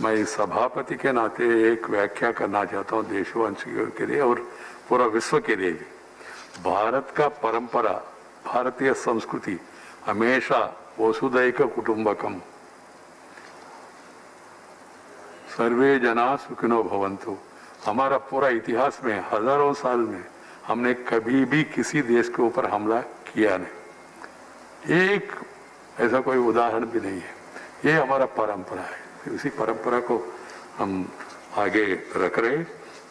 मैं सभापति के नाते एक व्याख्या करना चाहता हूँ देशवासियों के लिए और पूरा विश्व के लिए भी। भारत का परंपरा, भारतीय संस्कृति हमेशा वसुधैक कुटुंबकम, सर्वे जना सुखिनो भवन्तु। हमारा पूरा इतिहास में हजारों साल में हमने कभी भी किसी देश के ऊपर हमला किया नहीं, एक ऐसा कोई उदाहरण भी नहीं है। ये हमारा परंपरा है, इसी परंपरा को हम आगे रख रहे।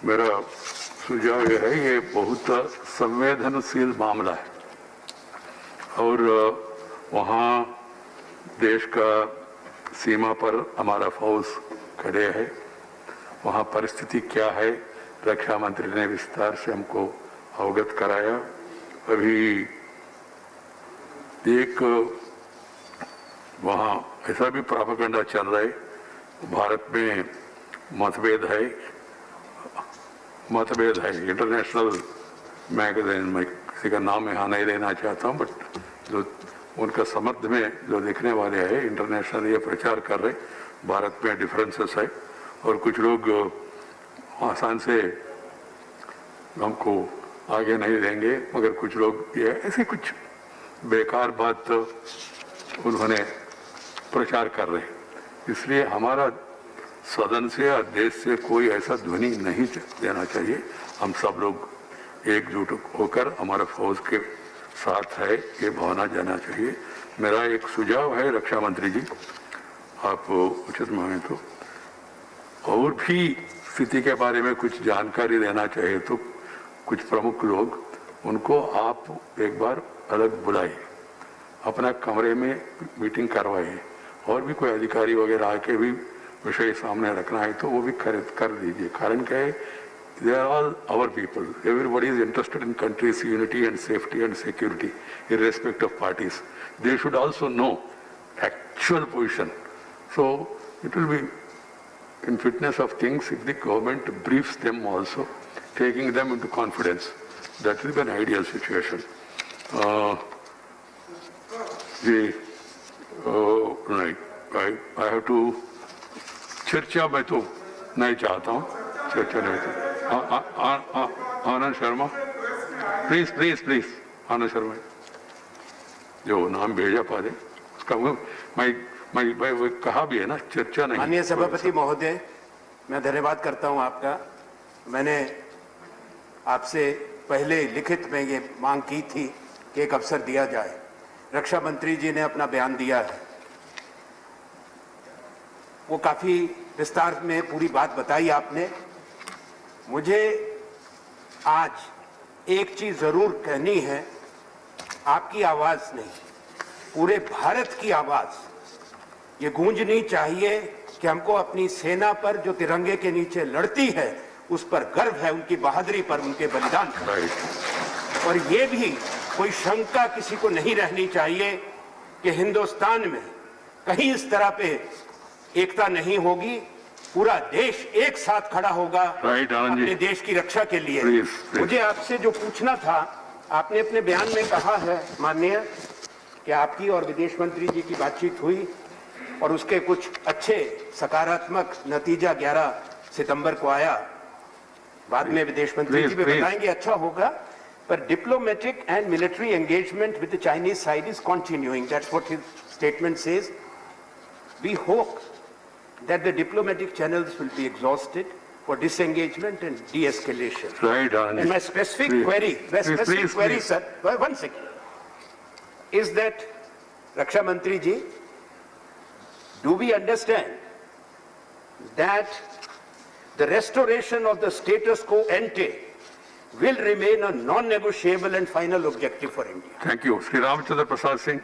मेरा सुझाव यह है, ये बहुत संवेदनशील मामला है और वहाँ देश का सीमा पर हमारा फौज खड़े है, वहाँ परिस्थिति क्या है रक्षा मंत्री ने विस्तार से हमको अवगत कराया। अभी एक वहाँ ऐसा भी प्रोपेगेंडा चल रहा है, भारत में मतभेद है, इंटरनेशनल मैगजीन में किसी का नाम यहाँ नहीं लेना चाहता हूँ, बट जो उनका समर्थ में जो लिखने वाले हैं इंटरनेशनल ये प्रचार कर रहे भारत में डिफरेंसेस है और कुछ लोग आसान से हमको आगे नहीं देंगे, मगर कुछ लोग ये ऐसे कुछ बेकार बात उन्होंने प्रचार कर रहे हैं। इसलिए हमारा सदन से या देश से कोई ऐसा ध्वनि नहीं देना चाहिए। हम सब लोग एकजुट होकर हमारा फौज के साथ है ये भावना जाना चाहिए। मेरा एक सुझाव है रक्षा मंत्री जी, आप उचित माने तो और भी स्थिति के बारे में कुछ जानकारी देना चाहिए तो कुछ प्रमुख लोग उनको आप एक बार अलग बुलाइए, अपना कमरे में मीटिंग करवाइए और भी कोई अधिकारी वगैरह आके भी विषय सामने रखना है तो वो भी कर दीजिए। कारण क्या है, they are all our people. Everybody is interested in country's unity and safety and security, irrespective of parties. They should also know actual position. So it will be in fitness of things if the government briefs them also, taking them into confidence. That will be an ideal situation. Right. I have to चर्चा मैं तो नहीं चाहता हूँ, चर्चा नहीं थी। Anand Sharma, please Anand Sharma जो नाम भेजा पादे उसका मैं कहा भी है ना, चर्चा नहीं। माननीय सभापति महोदय, मैं धन्यवाद करता हूं आपका। मैंने आपसे पहले लिखित में ये मांग की थी कि एक अवसर दिया जाए। रक्षा मंत्री जी ने अपना बयान दिया है, वो काफी विस्तार में पूरी बात बताई आपने। मुझे आज एक चीज जरूर कहनी है, आपकी आवाज नहीं, पूरे भारत की आवाज ये गूंजनी चाहिए कि हमको अपनी सेना पर जो तिरंगे के नीचे लड़ती है उस पर गर्व है, उनकी बहादुरी पर, उनके बलिदान पर। और ये भी कोई शंका किसी को नहीं रहनी चाहिए कि हिंदुस्तान में कहीं इस तरह पे एकता नहीं होगी, पूरा देश एक साथ खड़ा होगा अपने देश की रक्षा के लिए। मुझे आपसे जो पूछना था, आपने अपने बयान में कहा है माननीय कि आपकी और विदेश मंत्री जी की बातचीत हुई और उसके कुछ अच्छे सकारात्मक नतीजा 11 सितंबर को आया। बाद में विदेश मंत्री जी भी बताएंगे, अच्छा होगा। पर diplomatic and military engagement with the Chinese side is continuing, that's what his statement says. We hope that the diplomatic channels will be exhausted for disengagement and de-escalation. Right, and my specific query, sir, one second, is that, Raksha Mantri ji, do we understand that the restoration of the status quo ante will remain a non-negotiable and final objective for India? Thank you. Sri Ramachandra Prasad Singh.